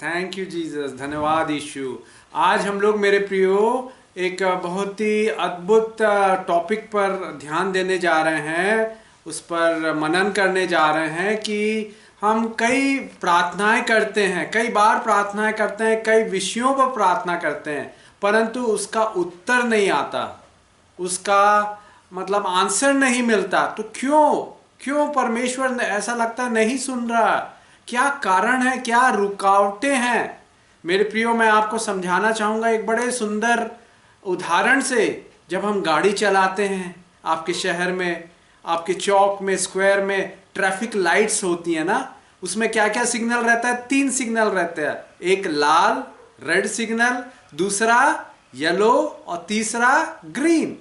Thank you Jesus, धन्यवाद यीशु। आज हम लोग मेरे प्रियो एक बहुत ही अद्भुत टॉपिक पर ध्यान देने जा रहे हैं, उस पर मनन करने जा रहे हैं कि हम कई प्रार्थनाएं करते हैं, कई बार प्रार्थनाएं करते हैं, कई विषयों पर प्रार्थना करते हैं, परंतु उसका उत्तर नहीं आता, उसका मतलब आंसर नहीं मिलता। तो क्यों क्यों परमेश्वर ने ऐसा लगता नहीं सुन रहा? क्या कारण है, क्या रुकावटें हैं? मेरे प्रियो, मैं आपको समझाना चाहूँगा एक बड़े सुंदर उदाहरण से। जब हम गाड़ी चलाते हैं, आपके शहर में, आपके चौक में, स्क्वायर में ट्रैफिक लाइट्स होती हैं ना, उसमें क्या क्या सिग्नल रहता है? 3 सिग्नल रहते हैं। एक लाल रेड सिग्नल, दूसरा येलो और तीसरा ग्रीन।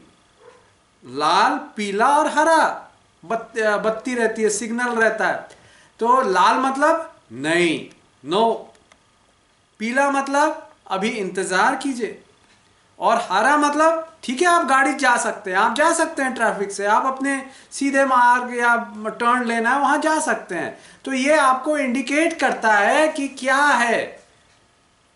लाल, पीला और हरा बत्ती रहती है, सिग्नल रहता है। तो लाल मतलब नहीं, नो। पीला मतलब अभी इंतजार कीजिए, और हरा मतलब ठीक है, आप गाड़ी जा सकते हैं, आप जा सकते हैं ट्रैफिक से, आप अपने सीधे मार्ग या टर्न लेना है वहां जा सकते हैं। तो ये आपको इंडिकेट करता है कि क्या है,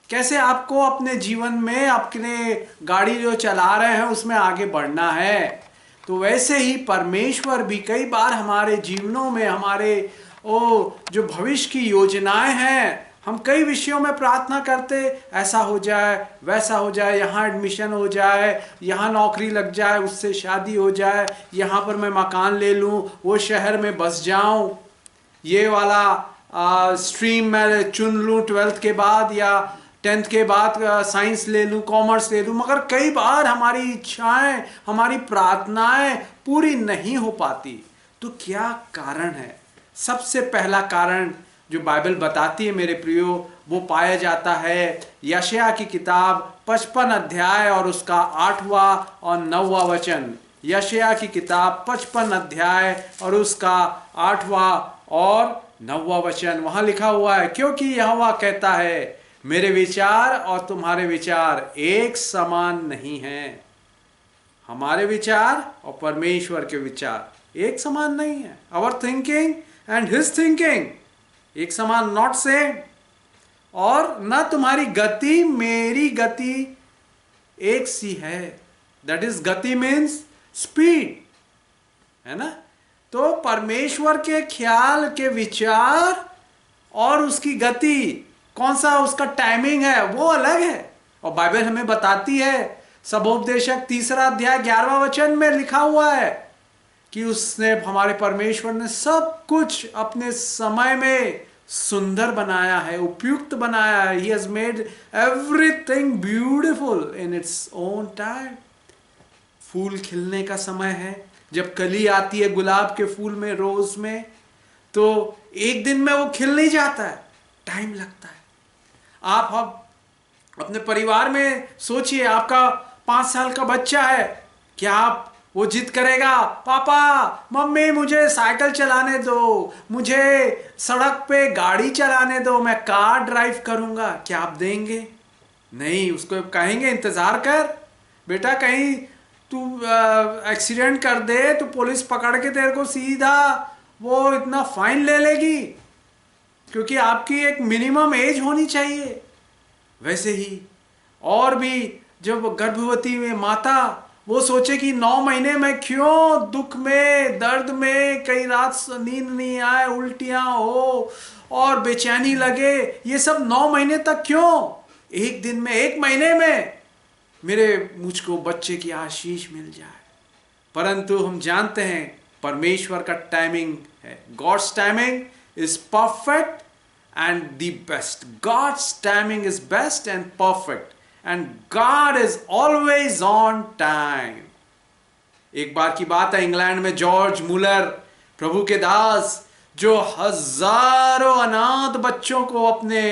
कैसे आपको अपने जीवन में अपने गाड़ी जो चला रहे हैं उसमें आगे बढ़ना है। तो वैसे ही परमेश्वर भी कई बार हमारे जीवनों में, हमारे जो भविष्य की योजनाएं हैं, हम कई विषयों में प्रार्थना करते, ऐसा हो जाए, वैसा हो जाए, यहाँ एडमिशन हो जाए, यहाँ नौकरी लग जाए, उससे शादी हो जाए, यहाँ पर मैं मकान ले लूँ, वो शहर में बस जाऊँ, ये वाला स्ट्रीम मैं चुन लूँ 12th के बाद, या 10th के बाद साइंस ले लूँ, कॉमर्स ले लूँ। मगर कई बार हमारी इच्छाएं, हमारी प्रार्थनाएं पूरी नहीं हो पाती। तो क्या कारण है? सबसे पहला कारण जो बाइबल बताती है मेरे प्रियो, वो पाया जाता है यशायाह की किताब 55 अध्याय और उसका 8वां और 9वां वचन। यशायाह की किताब 55 अध्याय और उसका 8वां और 9वां वचन। वहां लिखा हुआ है, क्योंकि यहोवा कहता है, मेरे विचार और तुम्हारे विचार एक समान नहीं हैं। हमारे विचार और परमेश्वर के विचार एक समान नहीं है। Our thinking and his thinking एक समान, नॉट सेम। और न तुम्हारी गति मेरी गति एक सी है। दैट इज, गति मीन्स स्पीड, है ना। तो परमेश्वर के ख्याल के विचार और उसकी गति, कौन सा उसका टाइमिंग है, वो अलग है। और बाइबल हमें बताती है, सबोपदेशक 3 अध्याय 11वां वचन में लिखा हुआ है कि उसने, हमारे परमेश्वर ने सब कुछ अपने समय में सुंदर बनाया है, उपयुक्त बनाया है। He has made everything beautiful in its own time. फूल खिलने का समय है, जब कली आती है गुलाब के फूल में, रोज में, तो एक दिन में वो खिल नहीं जाता है, टाइम लगता है। आप अपने परिवार में सोचिए, आपका 5 साल का बच्चा है, क्या आप, वो जिद करेगा, पापा मम्मी मुझे साइकिल चलाने दो, मुझे सड़क पे गाड़ी चलाने दो, मैं कार ड्राइव करूंगा, क्या आप देंगे? नहीं, उसको कहेंगे इंतजार कर बेटा, कहीं तू एक्सीडेंट कर दे तो पुलिस पकड़ के तेरे को सीधा वो इतना फाइन ले लेगी, क्योंकि आपकी एक मिनिमम एज होनी चाहिए। वैसे ही और भी, जब गर्भवती में माता वो सोचे कि 9 महीने में क्यों दुख में, दर्द में, कई रात नींद नहीं आए, उल्टियां हो और बेचैनी लगे, ये सब 9 महीने तक क्यों? एक दिन में, एक महीने में मुझको बच्चे की आशीष मिल जाए। परंतु हम जानते हैं परमेश्वर का टाइमिंग है, God's timing is perfect and the best. God's timing is best and perfect, and God is always on time. एक बार की बात है, इंग्लैंड में जॉर्ज मुलर, प्रभु के दास, जो हजारों अनाथ बच्चों को अपने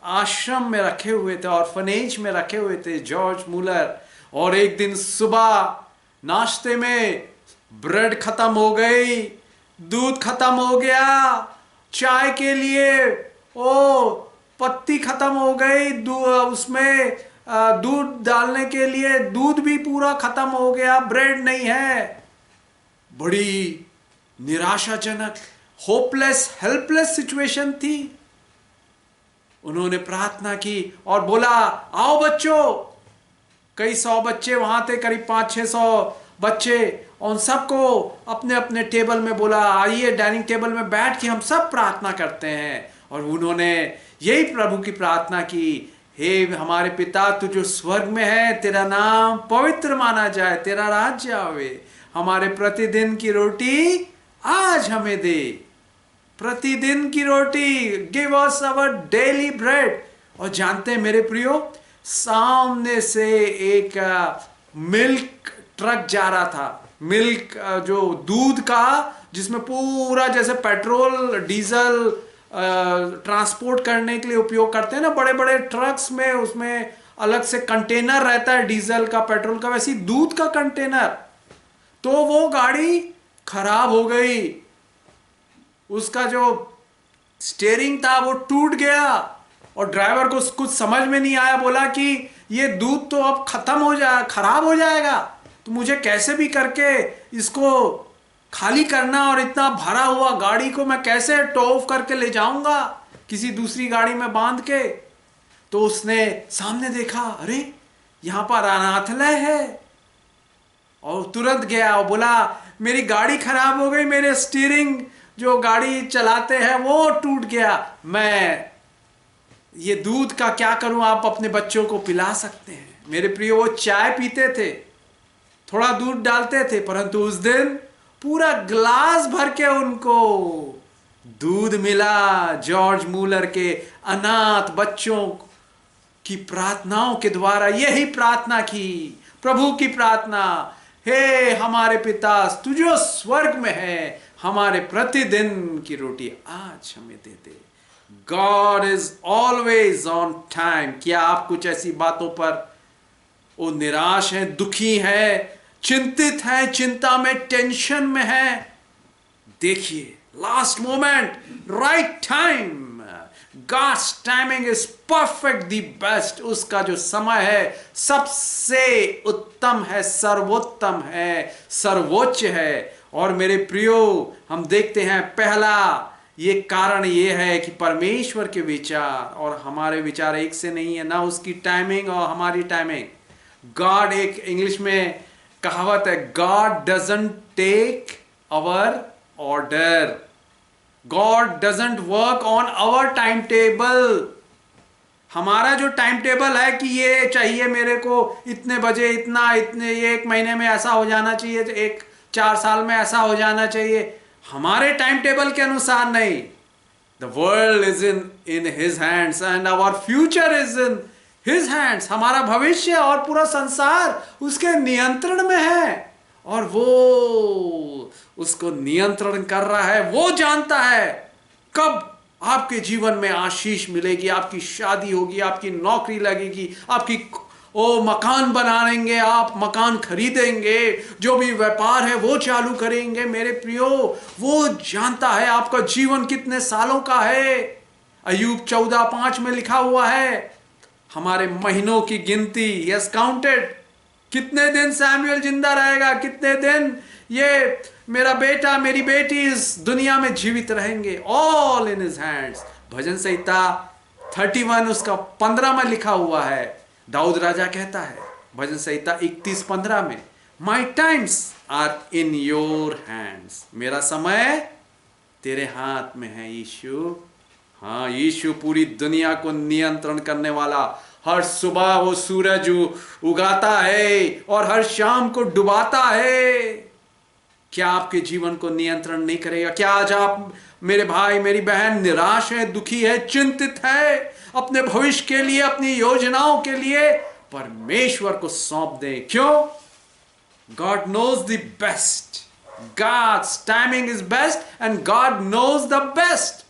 आश्रम में रखे हुए थे, ऑर्फनेज में रखे हुए थे जॉर्ज मुलर। और एक दिन सुबह नाश्ते में ब्रेड खत्म हो गई, दूध खत्म हो गया, चाय के लिए पत्ती खत्म हो गई, उसमें दूध डालने के लिए दूध भी पूरा खत्म हो गया, ब्रेड नहीं है। बड़ी निराशाजनक होपलेस हेल्पलेस सिचुएशन थी। उन्होंने प्रार्थना की और बोला, आओ बच्चों। कई सौ बच्चे वहां थे, करीब 500-600 बच्चे। उन सबको अपने अपने टेबल में बोला, आइए डाइनिंग टेबल में बैठ के हम सब प्रार्थना करते हैं। और उन्होंने यही प्रभु की प्रार्थना की, हे हमारे पिता तू जो स्वर्ग में है, तेरा नाम पवित्र माना जाए, तेरा राज्य आवे, हमारे प्रतिदिन की रोटी आज हमें दे, प्रतिदिन की रोटी, give us our daily bread. और जानते हैं मेरे प्रियो, सामने से एक मिल्क ट्रक जा रहा था, मिल्क जो दूध का, जिसमें पूरा जैसे पेट्रोल डीजल ट्रांसपोर्ट करने के लिए उपयोग करते हैं ना बड़े बड़े ट्रक्स में, उसमें अलग से कंटेनर रहता है डीजल का पेट्रोल का, वैसी दूध का कंटेनर। तो वो गाड़ी खराब हो गई, उसका जो स्टीयरिंग था वो टूट गया और ड्राइवर को कुछ समझ में नहीं आया। बोला कि ये दूध तो अब खत्म हो जाए, खराब हो जाएगा, तो मुझे कैसे भी करके इसको खाली करना, और इतना भरा हुआ गाड़ी को मैं कैसे टो ऑफ करके ले जाऊंगा किसी दूसरी गाड़ी में बांध के। तो उसने सामने देखा, अरे यहां पर अनाथालय है, और तुरंत गया और बोला, मेरी गाड़ी खराब हो गई, मेरे स्टीयरिंग जो गाड़ी चलाते हैं वो टूट गया, मैं ये दूध का क्या करूं, आप अपने बच्चों को पिला सकते हैं। मेरे प्रिय, वो चाय पीते थे, थोड़ा दूध डालते थे, परंतु उस दिन पूरा ग्लास भर के उनको दूध मिला। जॉर्ज मूलर के अनाथ बच्चों की प्रार्थनाओं के द्वारा यही प्रार्थना की, प्रभु की प्रार्थना, हे हमारे पिता तू जो स्वर्ग में है, हमारे प्रतिदिन की रोटी आज हमें दे दे। God is always on time. क्या आप कुछ ऐसी बातों पर वो निराश हैं, दुखी हैं, चिंतित हैं, चिंता में, टेंशन में हैं? देखिए, last moment, right time, God's timing is perfect, the best. उसका जो समय है सबसे उत्तम है, सर्वोत्तम है, सर्वोच्च है। और मेरे प्रियो, हम देखते हैं पहला ये कारण ये है कि परमेश्वर के विचार और हमारे विचार एक से नहीं है, ना उसकी टाइमिंग और हमारी टाइमिंग। गॉड, एक इंग्लिश में कहावत है, God doesn't take our order, God doesn't work on our time table. हमारा जो टाइम टेबल है कि ये चाहिए मेरे को इतने बजे, इतना, इतने, ये एक महीने में ऐसा हो जाना चाहिए, एक 4 साल में ऐसा हो जाना चाहिए, हमारे टाइम टेबल के अनुसार नहीं। The world is in his hands and our future is in his hands. हमारा भविष्य और पूरा संसार उसके नियंत्रण में है, और वो उसको नियंत्रण कर रहा है। वो जानता है कब आपके जीवन में आशीष मिलेगी, आपकी शादी होगी, आपकी नौकरी लगेगी, आपकी मकान बनाएंगे, आप मकान खरीदेंगे, जो भी व्यापार है वो चालू करेंगे। मेरे प्रियो, वो जानता है आपका जीवन कितने सालों का है। अय्यूब 14:5 में लिखा हुआ है, हमारे महीनों की गिनती, यस काउंटेड, कितने दिन सैमुअल जिंदा रहेगा, कितने दिन ये मेरा बेटा, मेरी बेटी इस दुनिया में जीवित रहेंगे। All in his hands. भजन संहिता 31 उसका 15 में लिखा हुआ है। दाऊद राजा कहता है भजन संहिता 31:15 में, my times are in your hands. मेरा समय तेरे हाथ में है यीशु। हाँ, यीशु पूरी दुनिया को नियंत्रण करने वाला। हर सुबह वो सूरज उगाता है और हर शाम को डुबाता है। क्या आपके जीवन को नियंत्रण नहीं करेगा? क्या आज आप, मेरे भाई, मेरी बहन, निराश है, दुखी है, चिंतित है अपने भविष्य के लिए, अपनी योजनाओं के लिए? परमेश्वर को सौंप दें। क्यों? God knows the best, God's timing is best and God knows the best.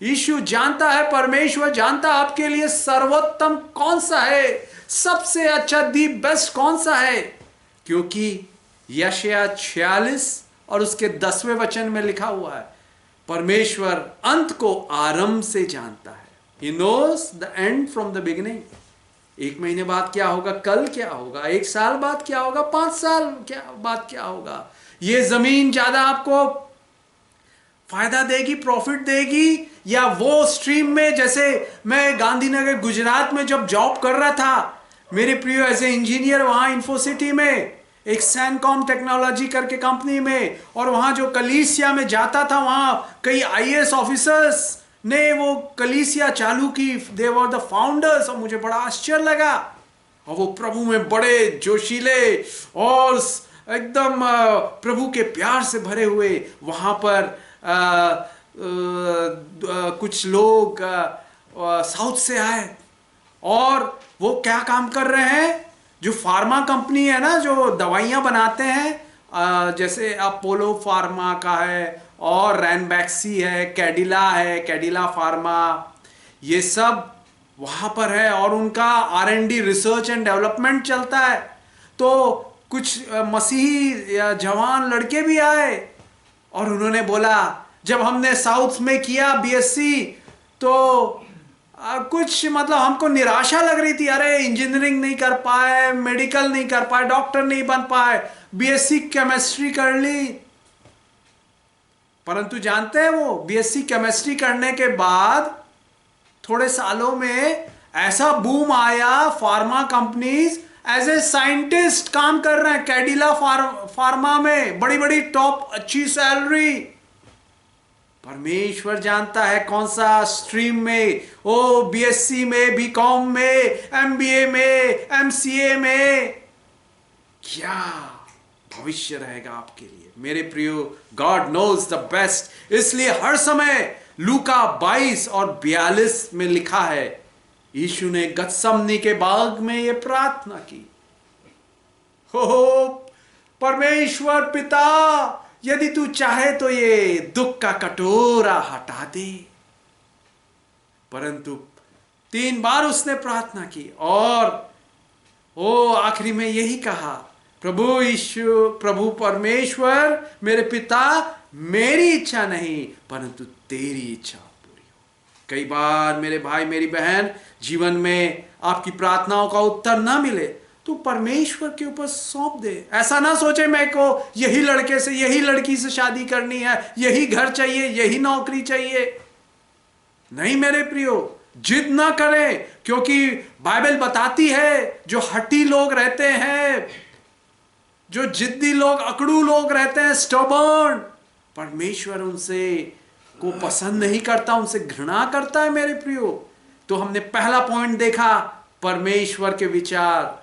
Yeshu जानता है, परमेश्वर जानता है आपके लिए सर्वोत्तम कौन सा है, सबसे अच्छा, दी बेस्ट कौन सा है। क्योंकि यशायाह 46 और उसके 10वें वचन में लिखा हुआ है, परमेश्वर अंत को आरंभ से जानता है। He knows the end from the beginning। 1 महीने बाद क्या होगा, कल क्या होगा, 1 साल बाद क्या होगा, 5 साल बाद क्या होगा। ये जमीन ज्यादा आपको फायदा देगी, प्रॉफिट देगी, या वो स्ट्रीम में, जैसे मैं गांधीनगर गुजरात में जब जॉब कर रहा था मेरे प्रियो एज ए इंजीनियर, वहां इन्फोसिटी में एक सैनकॉम टेक्नोलॉजी करके कंपनी में, और वहां जो कलीसिया में जाता था वहां कई आईएएस ऑफिसर्स ने वो कलीसिया चालू की, दे वर द फाउंडर्स, और मुझे बड़ा आश्चर्य लगा। और वो प्रभु में बड़े जोशीले और एकदम प्रभु के प्यार से भरे हुए, वहां पर कुछ लोग साउथ से आए, और वो क्या काम कर रहे हैं, जो फार्मा कंपनी है ना, जो दवाइयां बनाते हैं, जैसे अपोलो फार्मा का है, और रैनबैक्सी है, कैडिला फार्मा, ये सब वहां पर है, और उनका R&D रिसर्च एंड डेवलपमेंट चलता है। तो कुछ मसीही या जवान लड़के भी आए, और उन्होंने बोला, जब हमने साउथ में किया बीएससी तो कुछ मतलब हमको निराशा लग रही थी, अरे इंजीनियरिंग नहीं कर पाए, मेडिकल नहीं कर पाए, डॉक्टर नहीं बन पाए, बीएससी केमिस्ट्री कर ली। परंतु जानते हैं, वो बीएससी केमिस्ट्री करने के बाद थोड़े सालों में ऐसा बूम आया, pharma companies as a scientist काम कर रहे हैं, कैडिला फार्मा में बड़ी बड़ी टॉप अच्छी सैलरी। परमेश्वर जानता है कौन सा स्ट्रीम में, ओ बीएससी में, बीकॉम में, एमबीए में, एमसीए में क्या भविष्य रहेगा आपके लिए। मेरे प्रियो, गॉड नोज द बेस्ट। इसलिए हर समय लूका 22 और 42 में लिखा है, यीशु ने गत्समनी के बाग में यह प्रार्थना की, हो परमेश्वर पिता, यदि तू चाहे तो ये दुख का कटोरा हटा दे। परंतु 3 बार उसने प्रार्थना की, और ओ आखिरी में यही कहा, प्रभु यीशु, प्रभु परमेश्वर, मेरे पिता, मेरी इच्छा नहीं परंतु तेरी इच्छा पूरी हो। कई बार मेरे भाई मेरी बहन, जीवन में आपकी प्रार्थनाओं का उत्तर ना मिले तो परमेश्वर के ऊपर सौंप दे। ऐसा ना सोचे मैं को यही लड़के से, यही लड़की से शादी करनी है, यही घर चाहिए, यही नौकरी चाहिए। नहीं मेरे प्रियो, जिद ना करें, क्योंकि बाइबल बताती है जो हठी लोग रहते हैं, जो जिद्दी लोग, अकड़ू लोग रहते हैं, स्टबर्न, परमेश्वर उनसे को पसंद नहीं करता, उनसे घृणा करता है मेरे प्रियो। तो हमने पहला पॉइंट देखा, परमेश्वर के विचार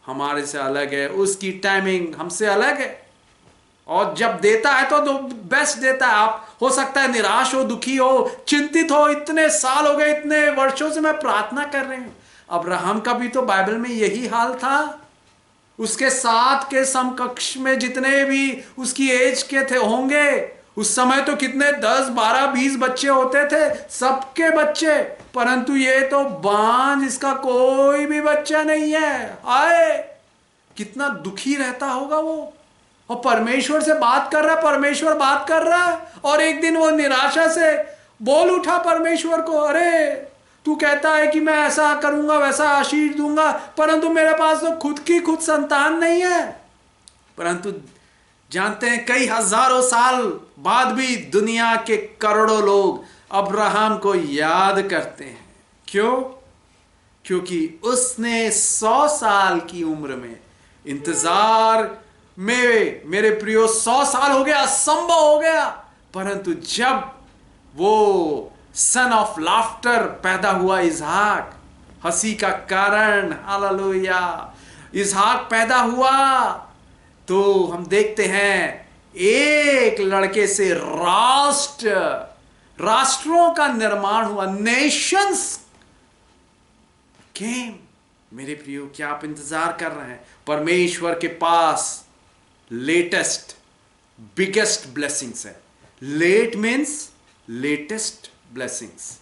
हमारे से अलग है, उसकी टाइमिंग हमसे अलग है, और जब देता है तो बेस्ट देता है। आप हो सकता है निराश हो, दुखी हो, चिंतित हो, इतने साल हो गए, इतने वर्षों से मैं प्रार्थना कर रही हूं। अब्राहम का भी तो बाइबल में यही हाल था, उसके साथ के समकक्ष में जितने भी उसकी एज के थे होंगे, उस समय तो कितने 10, 12, 20 बच्चे होते थे, सबके बच्चे, परंतु ये तो बांझ, इसका कोई भी बच्चा नहीं है। आए कितना दुखी रहता होगा वो, और परमेश्वर से बात कर रहा है, परमेश्वर बात कर रहा है, और एक दिन वो निराशा से बोल उठा परमेश्वर को, अरे तू कहता है कि मैं ऐसा करूंगा, वैसा आशीष दूंगा, परंतु मेरे पास तो खुद की खुद संतान नहीं है। परंतु जानते हैं, कई हजारों साल बाद भी दुनिया के करोड़ों लोग अब्राहम को याद करते हैं। क्यों? क्योंकि उसने 100 साल की उम्र में इंतजार में, मेरे प्रियो 100 साल हो गया, असंभव हो गया, परंतु जब वो सन ऑफ लाफ्टर पैदा हुआ, इसहाक, हंसी का कारण, हालेलुया, इसहाक पैदा हुआ, तो हम देखते हैं एक लड़के से राष्ट्रों का निर्माण हुआ, नेशंस केम। मेरे प्रियो, क्या आप इंतजार कर रहे हैं? परमेश्वर के पास लेटेस्ट, बिगेस्ट ब्लेसिंग्स है। Late means latest blessings.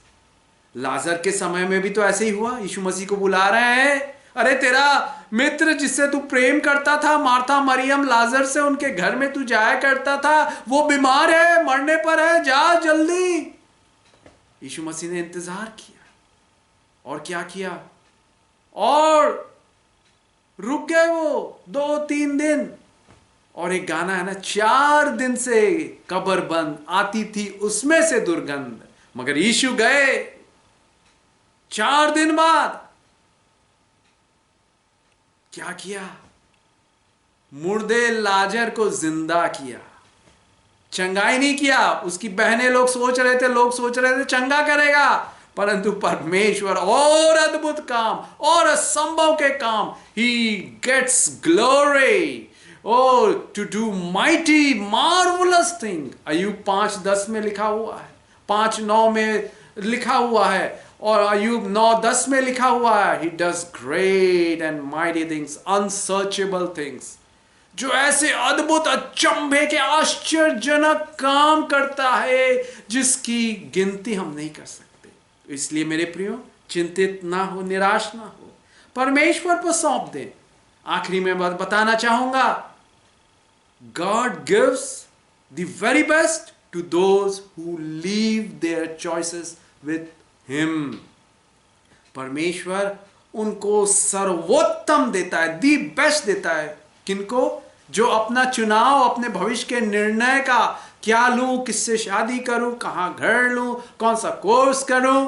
लाजर के समय में भी तो ऐसे ही हुआ। यीशु मसीह को बुला रहे हैं, अरे तेरा मित्र जिससे तू प्रेम करता था, मार्था मरियम, लाजर से उनके घर में तू जाया करता था, वो बीमार है, मरने पर है, जा जल्दी। यीशु मसीह ने इंतजार किया, और क्या किया, और रुक गए वो 2-3 दिन, और एक गाना है ना, 4 दिन से कब्र बंद, आती थी उसमें से दुर्गंध, मगर यीशु गए 4 दिन बाद क्या किया? मुर्दे लाजर को जिंदा किया। चंगाई नहीं किया। उसकी बहनें लोग सोच रहे थे चंगा करेगा, परंतु परमेश्वर और अद्भुत काम और असंभव के काम, ही गेट्स ग्लोरी और to do mighty marvellous thing. अय्यूब 5:10 में लिखा हुआ है, 5:9 में लिखा हुआ है, और अय्यूब 9:10 में लिखा हुआ है, he does great and mighty things, unsearchable things, जो ऐसे अद्भुत अचंभे के आश्चर्यजनक काम करता है जिसकी गिनती हम नहीं कर सकते। तो इसलिए मेरे प्रियो, चिंतित ना हो, निराश ना हो, परमेश्वर पर सौंप दें। आखिरी में बताना चाहूंगा, God gives the very best to those who leave their choices with him. परमेश्वर उनको सर्वोत्तम देता है, दी बेस्ट देता है। किनको? जो अपना चुनाव, अपने भविष्य के निर्णय का, क्या लूं, किससे शादी करूं, कहां घर लूं, कौन सा कोर्स करूं,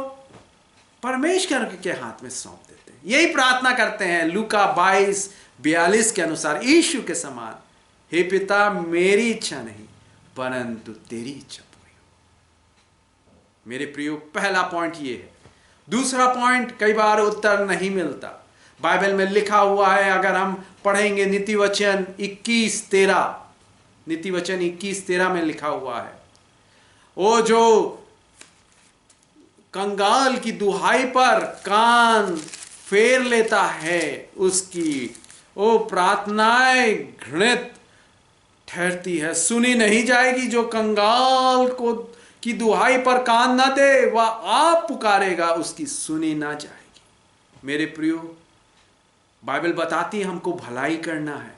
परमेश्वर के हाथ में सौंप देते हैं। यही प्रार्थना करते हैं लूका 22:42 के अनुसार, यीशु के समान, हे पिता, मेरी इच्छा नहीं परंतु तेरी इच्छा पूरी हो। मेरे प्रियो, पहला पॉइंट ये है। दूसरा पॉइंट, कई बार उत्तर नहीं मिलता। बाइबल में लिखा हुआ है, अगर हम पढ़ेंगे नीतिवचन 21:13, नीतिवचन 21:13 में लिखा हुआ है, वो जो कंगाल की दुहाई पर कान फेर लेता है, उसकी वो प्रार्थनाएं घृणित ठहरती है, सुनी नहीं जाएगी। जो कंगाल को की दुहाई पर कान ना दे, वह आप पुकारेगा, उसकी सुनी ना जाएगी। मेरे प्रियो, बाइबल बताती है हमको भलाई करना है।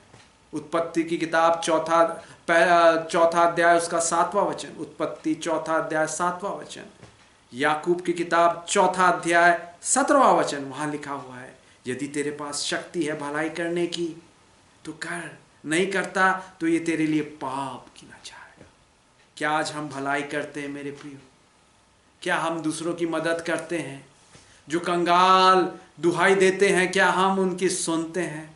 उत्पत्ति की किताब 4 अध्याय उसका 7वां वचन, उत्पत्ति 4 अध्याय 7वां वचन, याकूब की किताब 4 अध्याय 17वां वचन, वहां लिखा हुआ है, यदि तेरे पास शक्ति है भलाई करने की तो कर, नहीं करता तो ये तेरे लिए पाप गिना जाएगा। क्या आज हम भलाई करते हैं मेरे प्रियो? क्या हम दूसरों की मदद करते हैं? जो कंगाल दुहाई देते हैं, क्या हम उनकी सुनते हैं?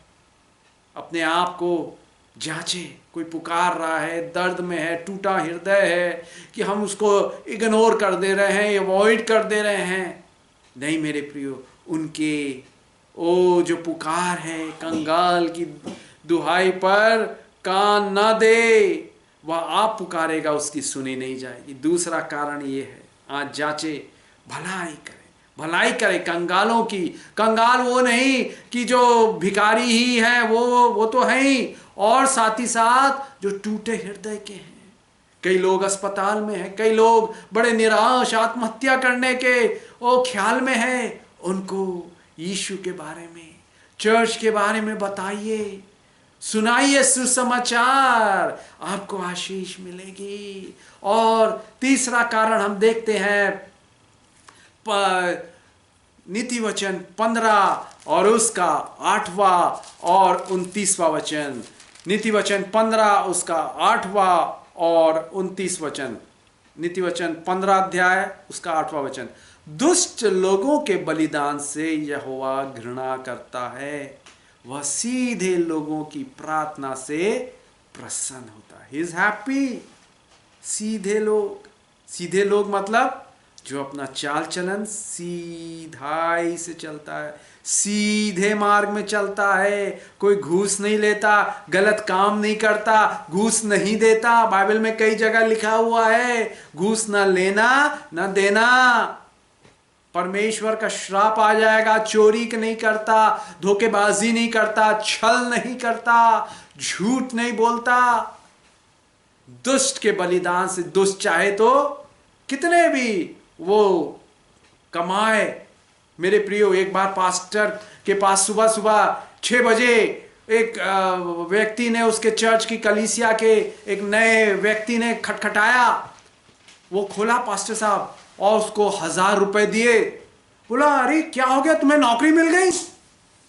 अपने आप को जांचें। कोई पुकार रहा है, दर्द में है, टूटा हृदय है, कि हम उसको इग्नोर कर दे रहे हैं, अवॉइड कर दे रहे हैं? नहीं मेरे प्रियो, उनके ओ जो पुकार है, कंगाल की दुहाई पर कान ना दे, वह आप पुकारेगा, उसकी सुनी नहीं जाएगी। दूसरा कारण ये है, आज जांचे, भलाई करें, भलाई करे कंगालों की। कंगाल वो नहीं कि जो भिखारी ही है, वो तो है ही, और साथ ही साथ जो टूटे हृदय के हैं। कई लोग अस्पताल में हैं, कई लोग बड़े निराश, आत्महत्या करने के वो ख्याल में है। उनको यीशु के बारे में, चर्च के बारे में बताइए, सुनाइए सुसमाचार, आपको आशीष मिलेगी। और तीसरा कारण हम देखते हैं, नीतिवचन 15 और उसका 8वां और 29वां वचन, नीतिवचन 15 उसका 8वां और 29 वचन, नीतिवचन 15 अध्याय उसका 8वां वचन, दुष्ट लोगों के बलिदान से यहोवा घृणा करता है, वह सीधे लोगों की प्रार्थना से प्रसन्न होता है। He is happy. सीधे लोग मतलब जो अपना चाल चलन सीधाई से चलता है, सीधे मार्ग में चलता है, कोई घूस नहीं लेता, गलत काम नहीं करता, घूस नहीं देता। बाइबल में कई जगह लिखा हुआ है, घूस ना लेना ना देना, परमेश्वर का श्राप आ जाएगा। चोरी नहीं करता, धोखेबाजी नहीं करता, छल नहीं करता, झूठ नहीं बोलता। दुष्ट के बलिदान से, दुष्ट चाहे तो कितने भी वो कमाए। मेरे प्रियो, एक बार पास्टर के पास सुबह सुबह 6 बजे एक व्यक्ति ने, उसके चर्च की कलीसिया के एक नए व्यक्ति ने खटखटाया। वो खोला पास्टर साहब और उसको 1000 रुपए दिए। बोला, अरे क्या हो गया, तुम्हें नौकरी मिल गई?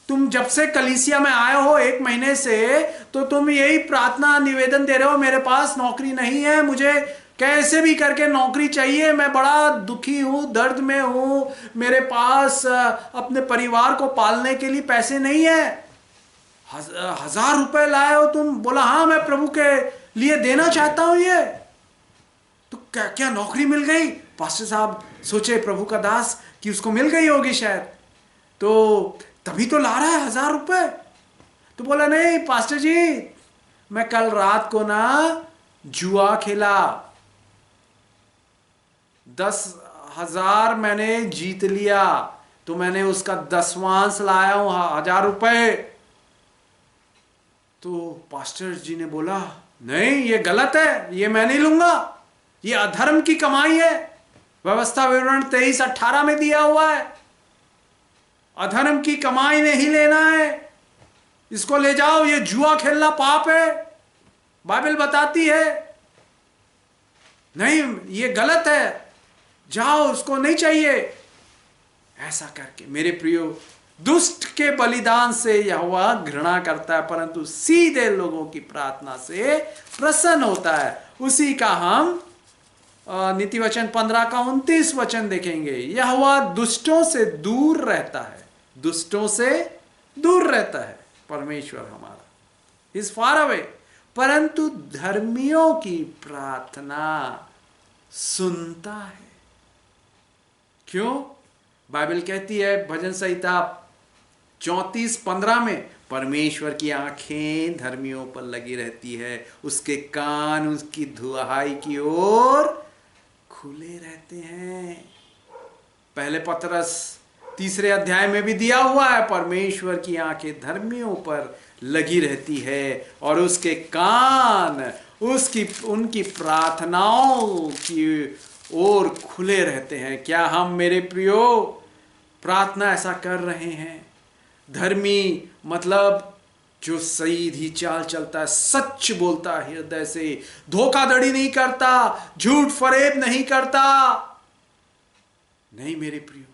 तुम जब से कलीसिया में आए हो 1 महीने से, तो तुम यही प्रार्थना निवेदन दे रहे हो, मेरे पास नौकरी नहीं है, मुझे कैसे भी करके नौकरी चाहिए, मैं बड़ा दुखी हूं, दर्द में हूं, मेरे पास अपने परिवार को पालने के लिए पैसे नहीं है। 1000 रुपए लाए हो तुम, बोला हाँ मैं प्रभु के लिए देना चाहता हूं ये, तो क्या क्या नौकरी मिल गई? पास्टर साहब सोचे प्रभु का दास कि उसको मिल गई होगी शायद, तो तभी तो ला रहा है 1000 रुपए। तो बोला नहीं पास्टर जी, मैं कल रात को ना जुआ खेला, 10,000 मैंने जीत लिया, तो मैंने उसका 10वांश लाया हूं 1000 रुपए। तो पास्टर जी ने बोला नहीं ये गलत है, ये मैं नहीं लूंगा, ये अधर्म की कमाई है, व्यवस्था विवरण 23:18 में दिया हुआ है, अधर्म की कमाई नहीं लेना है, इसको ले जाओ, ये जुआ खेलना पाप है, बाइबल बताती है, नहीं ये गलत है, जाओ उसको नहीं चाहिए। ऐसा करके मेरे प्रियो, दुष्ट के बलिदान से यहोवा घृणा करता है, परंतु सीधे लोगों की प्रार्थना से प्रसन्न होता है। उसी का हम नीति वचन 15 का 29 वचन देखेंगे। यहोवा दुष्टों से दूर रहता है, दुष्टों से दूर रहता है परमेश्वर हमारा, इज फार अवे, परंतु धर्मियों की प्रार्थना सुनता है। क्यों? बाइबल कहती है भजन संहिता 34:15 में, परमेश्वर की आंखें धर्मियों पर लगी रहती है, उसके कान उसकी दुहाई की ओर खुले रहते हैं। पहले पतरस 3 अध्याय में भी दिया हुआ है, परमेश्वर की आंखें धर्मियों पर लगी रहती है और उसके कान उनकी प्रार्थनाओं की ओर खुले रहते हैं। क्या हम मेरे प्रियो प्रार्थना ऐसा कर रहे हैं? धर्मी मतलब जो सीधी चाल चलता है, सच बोलता है हृदय से, धोखाधड़ी नहीं करता, झूठ फरेब नहीं करता। नहीं मेरे प्रियो,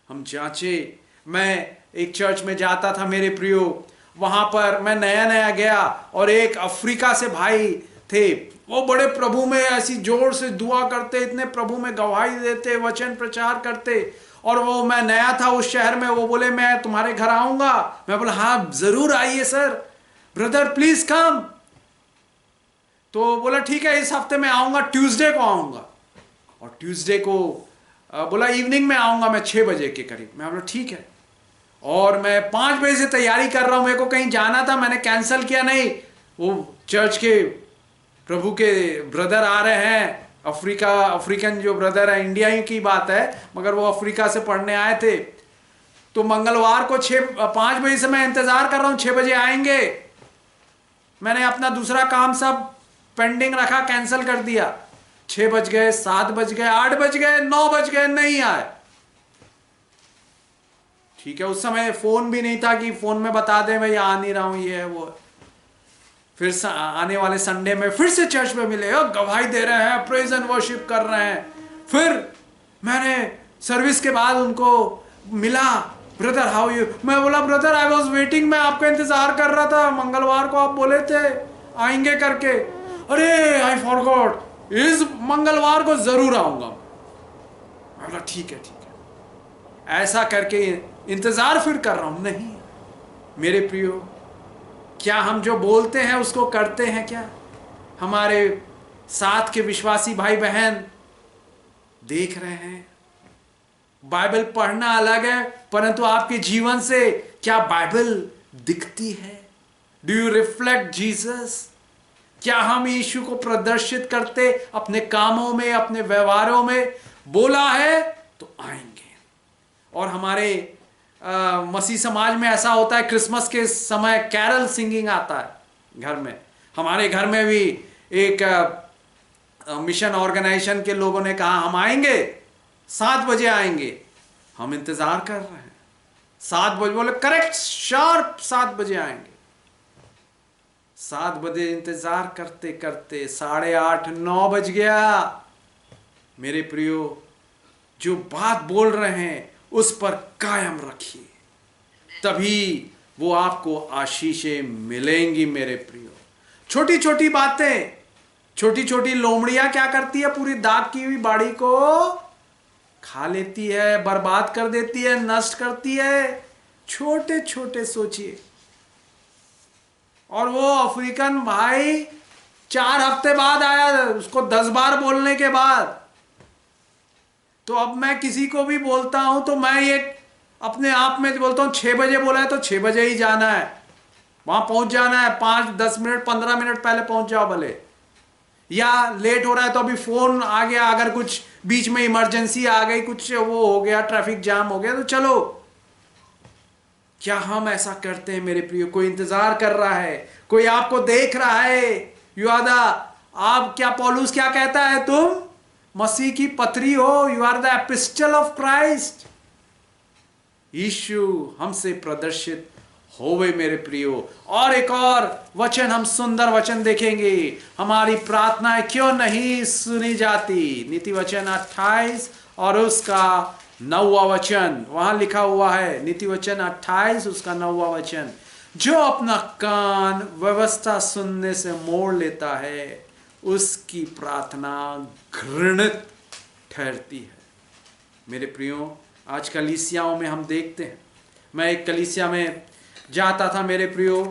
हम जांचे। मैं एक चर्च में जाता था मेरे प्रियो, वहां पर मैं नया नया गया और एक अफ्रीका से भाई थे, वो बड़े प्रभु में ऐसी जोर से दुआ करते, इतने प्रभु में गवाही देते, वचन प्रचार करते, और वो मैं नया था उस शहर में, वो बोले मैं तुम्हारे घर आऊंगा। मैं बोला हाँ जरूर आइए सर, ब्रदर प्लीज कम। तो बोला ठीक है इस हफ्ते में आऊंगा, ट्यूसडे को आऊंगा, और ट्यूसडे को बोला इवनिंग में आऊंगा मैं 6 बजे के करीब। मैं बोला ठीक है, और मैं 5 बजे से तैयारी कर रहा हूं, मेरे को कहीं जाना था, मैंने कैंसिल किया नहीं। वो चर्च के प्रभु के ब्रदर आ रहे हैं, अफ्रीकन जो ब्रदर है, इंडिया ही की बात है मगर वो अफ्रीका से पढ़ने आए थे। तो मंगलवार को 5 बजे से मैं इंतजार कर रहा हूं, 6 बजे आएंगे। मैंने अपना दूसरा काम सब पेंडिंग रखा, कैंसिल कर दिया। 6 बज गए, 7 बज गए, 8 बज गए, 9 बज गए, नहीं आए। ठीक है, उस समय फोन भी नहीं था कि फोन में बता दें मैं आ नहीं रहा हूं, ये है वो। फिर आने वाले संडे में फिर से चर्च में मिले, गवाही दे रहे हैं, प्रेज एंड वर्शिप कर रहे हैं। फिर मैंने सर्विस के बाद उनको मिला, ब्रदर हाउ यू। मैं बोला ब्रदर आई वाज वेटिंग, मैं आपका इंतजार कर रहा था, मंगलवार को आप बोले थे आएंगे करके। अरे आई फॉरगॉट, इस मंगलवार को जरूर आऊंगा। मैं बोला ठीक है ठीक है, ऐसा करके इंतजार फिर कर रहा हूं। नहीं मेरे प्रियो, क्या हम जो बोलते हैं उसको करते हैं? क्या हमारे साथ के विश्वासी भाई बहन देख रहे हैं? बाइबल पढ़ना अलग है, परंतु आपके जीवन से क्या बाइबल दिखती है? Do you reflect Jesus? क्या हम यीशु को प्रदर्शित करते अपने कामों में, अपने व्यवहारों में? बोला है तो आएंगे। और हमारे मसीह समाज में ऐसा होता है, क्रिसमस के समय कैरल सिंगिंग आता है घर में। हमारे घर में भी एक मिशन ऑर्गेनाइजेशन के लोगों ने कहा हम आएंगे, 7 बजे आएंगे। हम इंतजार कर रहे हैं, 7 बजे बोले करेक्ट शार्प 7 बजे आएंगे। 7 बजे इंतजार करते करते 8:30 9 बज गया। मेरे प्रियो, जो बात बोल रहे हैं उस पर कायम रखिए, तभी वो आपको आशीषें मिलेंगी मेरे प्रियो। छोटी छोटी बातें, छोटी छोटी लोमड़ियां क्या करती है, पूरी दाग की हुई बाड़ी को खा लेती है, बर्बाद कर देती है, नष्ट करती है। छोटे छोटे सोचिए। और वो अफ्रीकन भाई 4 हफ्ते बाद आया, उसको 10 बार बोलने के बाद। तो अब मैं किसी को भी बोलता हूं तो मैं ये अपने आप में बोलता हूं, 6 बजे बोला है तो 6 बजे ही जाना है, वहां पहुंच जाना है। 5-10 मिनट 15 मिनट पहले पहुंच जाओ भले, या लेट हो रहा है तो अभी फोन आ गया, अगर कुछ बीच में इमरजेंसी आ गई, कुछ वो हो गया, ट्रैफिक जाम हो गया तो चलो। क्या हम ऐसा करते हैं मेरे प्रियो? कोई इंतजार कर रहा है, कोई आपको देख रहा है। यू आर द, आप क्या, पौलुस क्या कहता है, तुम मसीह की पत्री हो, you are the epistle of Christ. Yeshu हमसे प्रदर्शित होवे मेरे प्रियो। और एक और वचन, हम सुंदर वचन देखेंगे, हमारी प्रार्थनाएं क्यों नहीं सुनी जाती। नीति वचन 28 और उसका 9वां वचन, वहां लिखा हुआ है, नीति वचन 28 उसका 9वां वचन, जो अपना कान व्यवस्था सुनने से मोड़ लेता है उसकी प्रार्थना घृणित ठहरती है। मेरे प्रियो, आज कलीसियाओं में हम देखते हैं, मैं एक कलीसिया में जाता था मेरे प्रियो,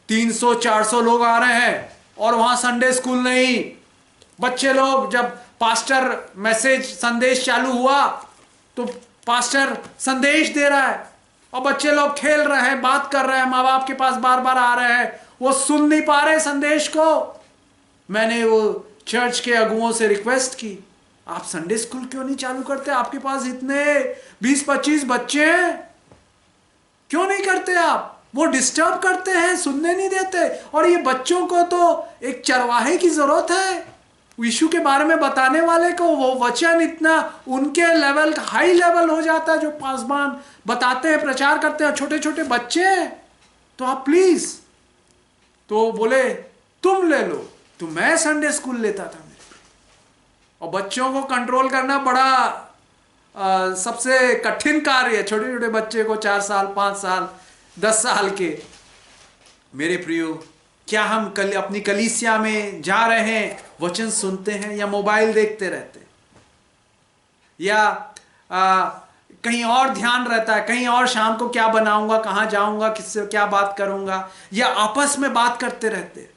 300-400 लोग आ रहे हैं और वहां संडे स्कूल नहीं। बच्चे लोग, जब पास्टर मैसेज संदेश चालू हुआ तो पास्टर संदेश दे रहा है और बच्चे लोग खेल रहे हैं, बात कर रहे हैं, माँ बाप के पास बार बार आ रहे हैं, वो सुन नहीं पा रहे संदेश को। मैंने वो चर्च के अगुओं से रिक्वेस्ट की, आप संडे स्कूल क्यों नहीं चालू करते? आपके पास इतने 20-25 बच्चे हैं, क्यों नहीं करते आप? वो डिस्टर्ब करते हैं, सुनने नहीं देते। और ये बच्चों को तो एक चरवाहे की जरूरत है, यीशु के बारे में बताने वाले को। वो वचन इतना उनके लेवल, हाई लेवल हो जाता है, जो पासवान बताते हैं, प्रचार करते हैं, छोटे छोटे बच्चे हैं। तो आप प्लीज, तो बोले तुम ले लो। तो मैं संडे स्कूल लेता था और बच्चों को कंट्रोल करना बड़ा सबसे कठिन कार्य है। छोटे छोटे बच्चे को 4 साल 5 साल 10 साल के। मेरे प्रियो, क्या हम अपनी कलीसिया में जा रहे हैं, वचन सुनते हैं, या मोबाइल देखते रहते हैं, या कहीं और ध्यान रहता है, कहीं और शाम को क्या बनाऊंगा, कहां जाऊंगा, किससे क्या बात करूंगा, या आपस में बात करते रहते हैं।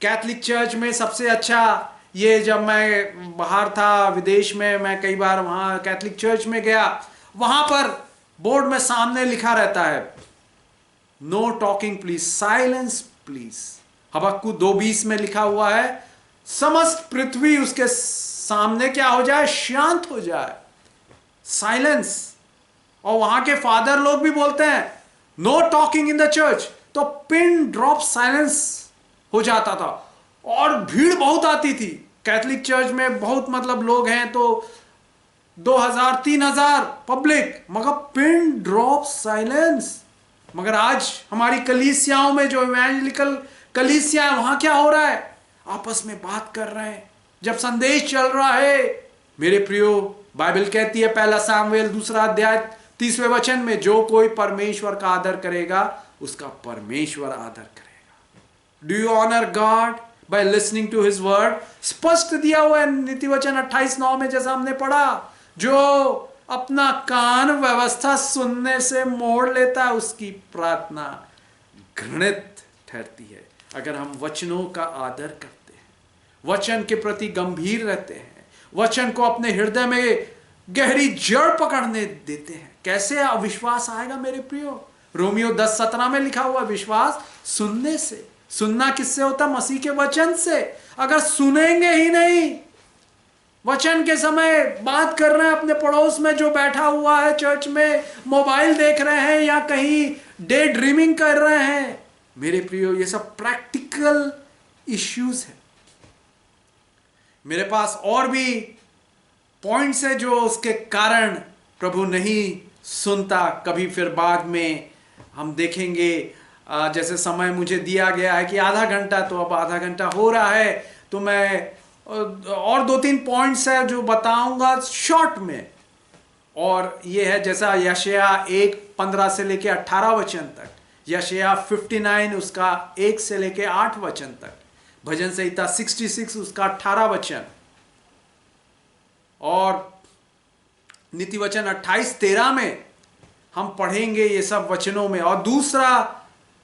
कैथलिक चर्च में सबसे अच्छा ये, जब मैं बाहर था विदेश में, मैं कई बार वहां कैथलिक चर्च में गया, वहां पर बोर्ड में सामने लिखा रहता है, no talking please, silence please. हबक्कू 2:20 में लिखा हुआ है, समस्त पृथ्वी उसके सामने क्या हो जाए, शांत हो जाए, साइलेंस। और वहां के फादर लोग भी बोलते हैं know talking in the church, तो पिन ड्रॉप साइलेंस हो जाता था। और भीड़ बहुत आती थी कैथलिक चर्च में, बहुत मतलब लोग हैं तो 2000-3000 पब्लिक, मगर पिन ड्रॉप साइलेंस। मगर आज हमारी कलीसियाओं में, जो इवेंजेलिकल कलीसिया है, वहां क्या हो रहा है, आपस में बात कर रहे हैं जब संदेश चल रहा है। मेरे प्रियो, बाइबल कहती है, 1 सामुएल 2 अध्याय 30वें वचन में, जो कोई परमेश्वर का आदर करेगा उसका परमेश्वर आदर करेगा। Do you honour God by listening to his word? स्पष्ट दिया हुआ है नीति वचन 28:9 में, जैसा हमने पढ़ा, जो अपना कान व्यवस्था सुनने से मोड़ लेता है उसकी प्रार्थना घृणित ठहरती है। अगर हम वचनों का आदर करते हैं, वचन के प्रति गंभीर रहते हैं, वचन को अपने हृदय में गहरी जड़ पकड़ने देते हैं, कैसे अविश्वास आएगा मेरे प्रियो? रोमियो 10:17 में लिखा हुआ, विश्वास सुनने से। सुनना किससे होता? मसीह के वचन से। अगर सुनेंगे ही नहीं, वचन के समय बात कर रहे हैं अपने पड़ोस में जो बैठा हुआ है चर्च में, मोबाइल देख रहे हैं या कहीं डे ड्रीमिंग कर रहे हैं, मेरे प्रियो, ये सब प्रैक्टिकल इश्यूज है। मेरे पास और भी पॉइंट्स है जो उसके कारण प्रभु नहीं सुनता कभी। फिर बाद में हम देखेंगे, जैसे समय मुझे दिया गया है कि आधा घंटा, तो अब आधा घंटा हो रहा है, तो मैं और 2-3 पॉइंट्स है जो बताऊंगा शॉर्ट में। और ये है जैसा यशाया 1:15 से लेके 18 वचन तक, यशाया 59 उसका 1 से लेके 8 वचन तक, भजन संहिता 66 उसका 18 वचन, और नीति वचन 28:13 में हम पढ़ेंगे ये सब वचनों में, और दूसरा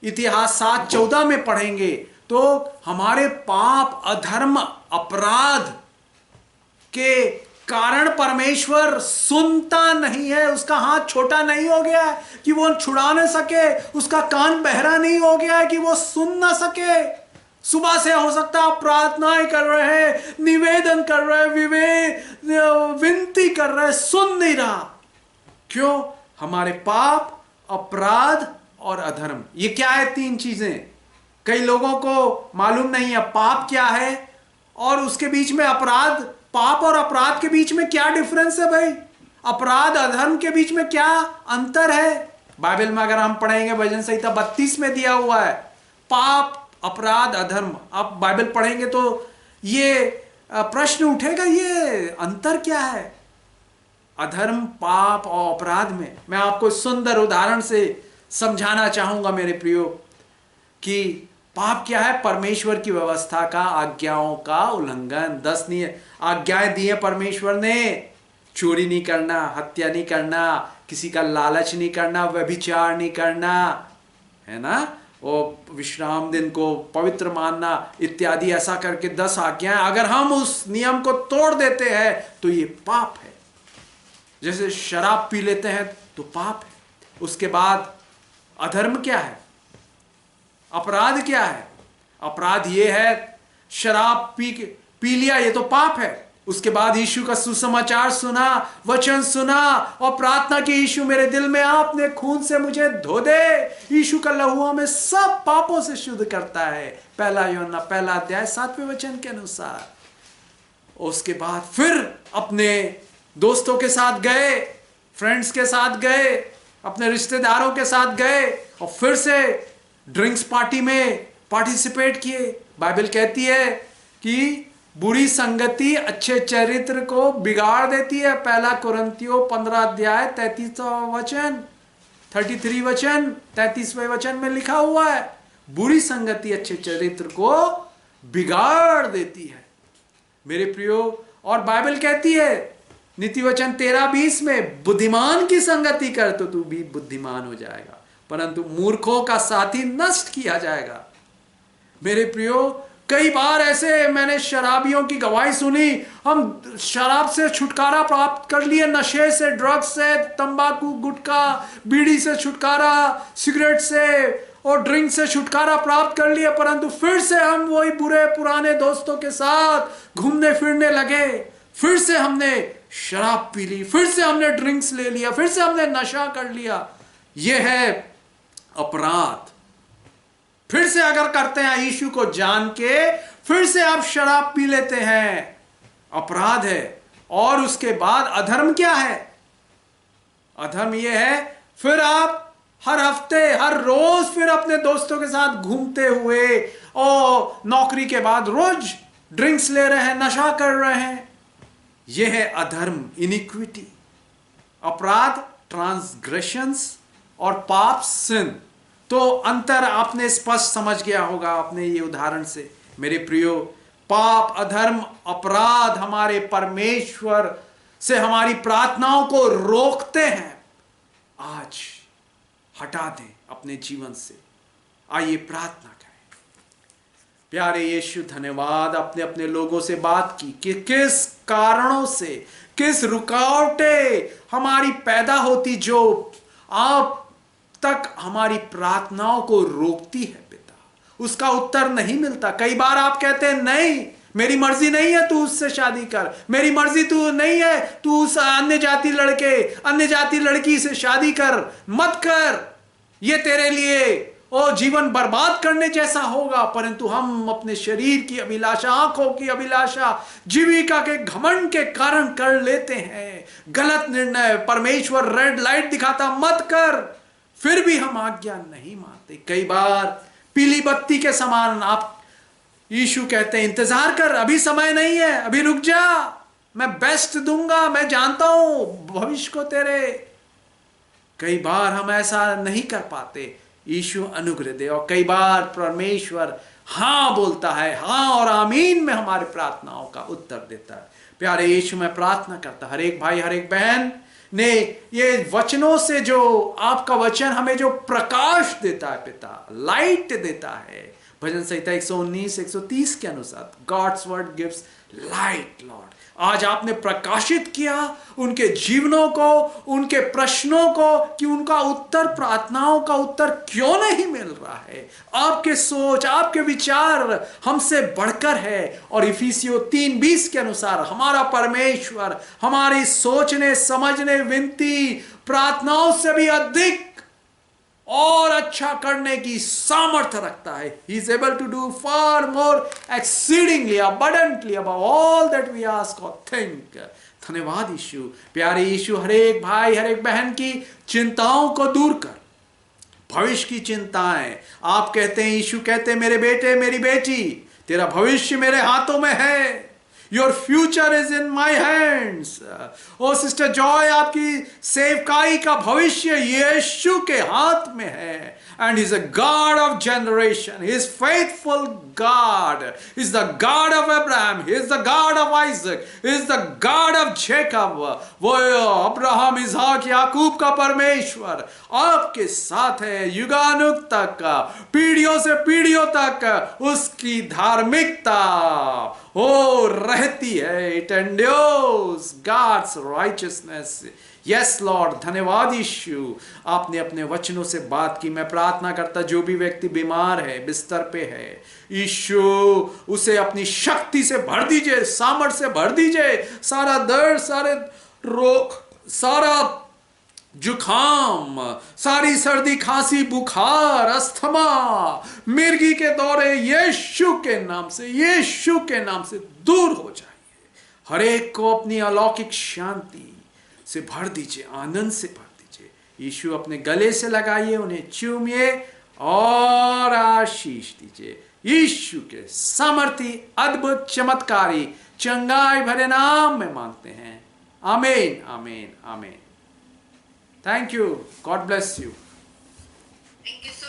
इतिहास 7:14 में पढ़ेंगे तो हमारे पाप, अधर्म, अपराध के कारण परमेश्वर सुनता नहीं है, उसका हाथ छोटा नहीं हो गया है कि वो छुड़ा न सके, उसका कान बहरा नहीं हो गया है कि वो सुन ना सके। सुबह से हो सकता है आप प्रार्थनाएं कर रहे हैं, निवेदन कर रहे हैं, विनती कर रहे हैं, सुन नहीं रहा। क्यों? हमारे पाप, अपराध और अधर्म, ये क्या है? 3 चीजें कई लोगों को मालूम नहीं है। पाप क्या है और उसके बीच में अपराध, पाप और अपराध के बीच में क्या डिफरेंस है भाई? अपराध अधर्म के बीच में क्या अंतर है? बाइबल में अगर हम पढ़ेंगे भजन संहिता 32 में दिया हुआ है पाप, अपराध, अधर्म। आप बाइबल पढ़ेंगे तो ये प्रश्न उठेगा, ये अंतर क्या है अधर्म, पाप और अपराध में? मैं आपको सुंदर उदाहरण से समझाना चाहूंगा मेरे प्रियो कि पाप क्या है? परमेश्वर की व्यवस्था का, आज्ञाओं का उल्लंघन। 10 आज्ञाएं दी है परमेश्वर ने। चोरी नहीं करना, हत्या नहीं करना, किसी का लालच नहीं करना, व्यभिचार नहीं करना, है ना, और विश्राम दिन को पवित्र मानना इत्यादि। ऐसा करके 10 आज्ञाएं, अगर हम उस नियम को तोड़ देते हैं तो ये पाप है। जैसे शराब पी लेते हैं तो पाप है। उसके बाद अधर्म क्या है? अपराध क्या है? अपराध ये है शराब पी लिया, ये तो पाप है। उसके बाद यीशु का सुसमाचार सुना, वचन सुना और प्रार्थना की, यीशु मेरे दिल में आ, अपने खून से मुझे धो दे। यीशु का लहू हमें सब पापों से शुद्ध करता है, 1 यूहन्ना 1 अध्याय 7वें वचन के अनुसार। उसके बाद फिर अपने दोस्तों के साथ गए, फ्रेंड्स के साथ गए, अपने रिश्तेदारों के साथ गए और फिर से ड्रिंक्स पार्टी में पार्टिसिपेट किए। बाइबल कहती है कि बुरी संगति अच्छे चरित्र को बिगाड़ देती है। 1 कुरिन्थियों 15 अध्याय 33 वचन, 33 वचन, 33वें वचन में लिखा हुआ है, बुरी संगति अच्छे चरित्र को बिगाड़ देती है मेरे प्रियो। और बाइबल कहती है नीति वचन 13:20 में, बुद्धिमान की संगति कर तो तू भी बुद्धिमान हो जाएगा, परंतु मूर्खों का साथी नष्ट किया जाएगा। मेरे प्रियो, कई बार ऐसे मैंने शराबियों की गवाही सुनी, हम शराब से छुटकारा प्राप्त कर लिए, नशे से, ड्रग्स से, तंबाकू, गुटखा, बीड़ी से छुटकारा, सिगरेट से और ड्रिंक से छुटकारा प्राप्त कर लिए, परंतु फिर से हम वही बुरे पुराने दोस्तों के साथ घूमने फिरने लगे। फिर से हमने शराब पी ली, फिर से हमने ड्रिंक्स ले लिया, फिर से हमने नशा कर लिया। यह है अपराध। फिर से अगर करते हैं यीशु को जान के, फिर से आप शराब पी लेते हैं, अपराध है। और उसके बाद अधर्म क्या है? अधर्म यह है फिर आप हर हफ्ते, हर रोज फिर अपने दोस्तों के साथ घूमते हुए और नौकरी के बाद रोज ड्रिंक्स ले रहे हैं, नशा कर रहे हैं। यह है अधर्म, इनिक्विटी। अपराध ट्रांसग्रेशंस और पाप सिन। तो अंतर आपने स्पष्ट समझ गया होगा अपने ये उदाहरण से मेरे प्रियो। पाप, अधर्म, अपराध हमारे परमेश्वर से हमारी प्रार्थनाओं को रोकते हैं। आज हटा दें अपने जीवन से। आइए प्रार्थना करें। प्यारे यीशु, धन्यवाद, अपने अपने लोगों से बात की कि किस कारणों से, किस रुकावटें हमारी पैदा होती जो आप तक हमारी प्रार्थनाओं को रोकती है पिता। उसका उत्तर नहीं मिलता। कई बार आप कहते हैं नहीं, मेरी मर्जी नहीं है तू उससे शादी कर, मेरी मर्जी तू नहीं है तू उस अन्य जाति लड़के, अन्य जाति लड़की से शादी कर, मत कर, ये तेरे लिए जीवन बर्बाद करने जैसा होगा। परंतु हम अपने शरीर की अभिलाषा, आंखों की अभिलाषा, जीविका के घमंड के कारण कर लेते हैं गलत निर्णय। परमेश्वर रेड लाइट दिखाता, मत कर, फिर भी हम आज्ञा नहीं मानते। कई बार पीली बत्ती के समान आप, यीशु कहते हैं इंतजार कर, अभी समय नहीं है, अभी रुक जा, मैं बेस्ट दूंगा, मैं जानता हूं भविष्य को तेरे। कई बार हम ऐसा नहीं कर पाते, यीशु अनुग्रह दे। और कई बार परमेश्वर हाँ बोलता है, हाँ और आमीन में हमारे प्रार्थनाओं का उत्तर देता है। प्यारे यीशु, मैं प्रार्थना करता हर एक भाई हर एक बहन ने ये वचनों से, जो आपका वचन हमें जो प्रकाश देता है पिता, लाइट देता है, भजन संहिता 119 130 के अनुसार, God's word gives light Lord. आज आपने प्रकाशित किया उनके जीवनों को, उनके प्रश्नों को, कि उनका उत्तर, प्रार्थनाओं का उत्तर क्यों नहीं मिल रहा है। आपके सोच, आपके विचार हमसे बढ़कर है। और इफिसियों 3:20 के अनुसार हमारा परमेश्वर हमारी सोचने समझने विनती प्रार्थनाओं से भी अधिक और अच्छा करने की सामर्थ्य रखता है। He is able to do far more exceedingly abundantly above all that we ask or think. धन्यवाद यीशु। प्यारे यीशु, हर एक भाई हर एक बहन की चिंताओं को दूर कर, भविष्य की चिंताएं। आप कहते हैं, यीशु कहते हैं, मेरे बेटे मेरी बेटी, तेरा भविष्य मेरे हाथों में है। Your future is in my hands. ओ सिस्टर जॉय, आपकी सेवकाई का भविष्य यीशु के हाथ में है। And He is a God of generation. He is faithful God. He is the God of Abraham. He is the God of Isaac. He is the God of Jacob. वो Abraham, इसहाक, याकूब का परमेश्वर आपके साथ है युगानुग तक, पीढ़ियों से पीढ़ियों तक उसकी धार्मिकता ओ रहती है। It endures God's righteousness. Yes Lord, धन्यवाद यीशु, आपने अपने वचनों से बात की। मैं प्रार्थना करता, जो भी व्यक्ति बीमार है, बिस्तर पे है, यीशु उसे अपनी शक्ति से भर दीजिए, सामर्थ्य से भर दीजिए। सारा दर्द, सारे रोग, सारा जुखाम, सारी सर्दी खांसी बुखार अस्थमा मिर्गी के दौरे यीशु के नाम से, यीशु के नाम से दूर हो जाइए। हर एक को अपनी अलौकिक शांति से भर दीजिए, आनंद से भर दीजिए। यीशु अपने गले से लगाइए, उन्हें चूमिए और आशीष दीजिए। यीशु के सामर्थी अद्भुत चमत्कारी चंगाई भरे नाम में मांगते हैं। आमीन आमीन आमीन। Thank you. God bless you. Thank you so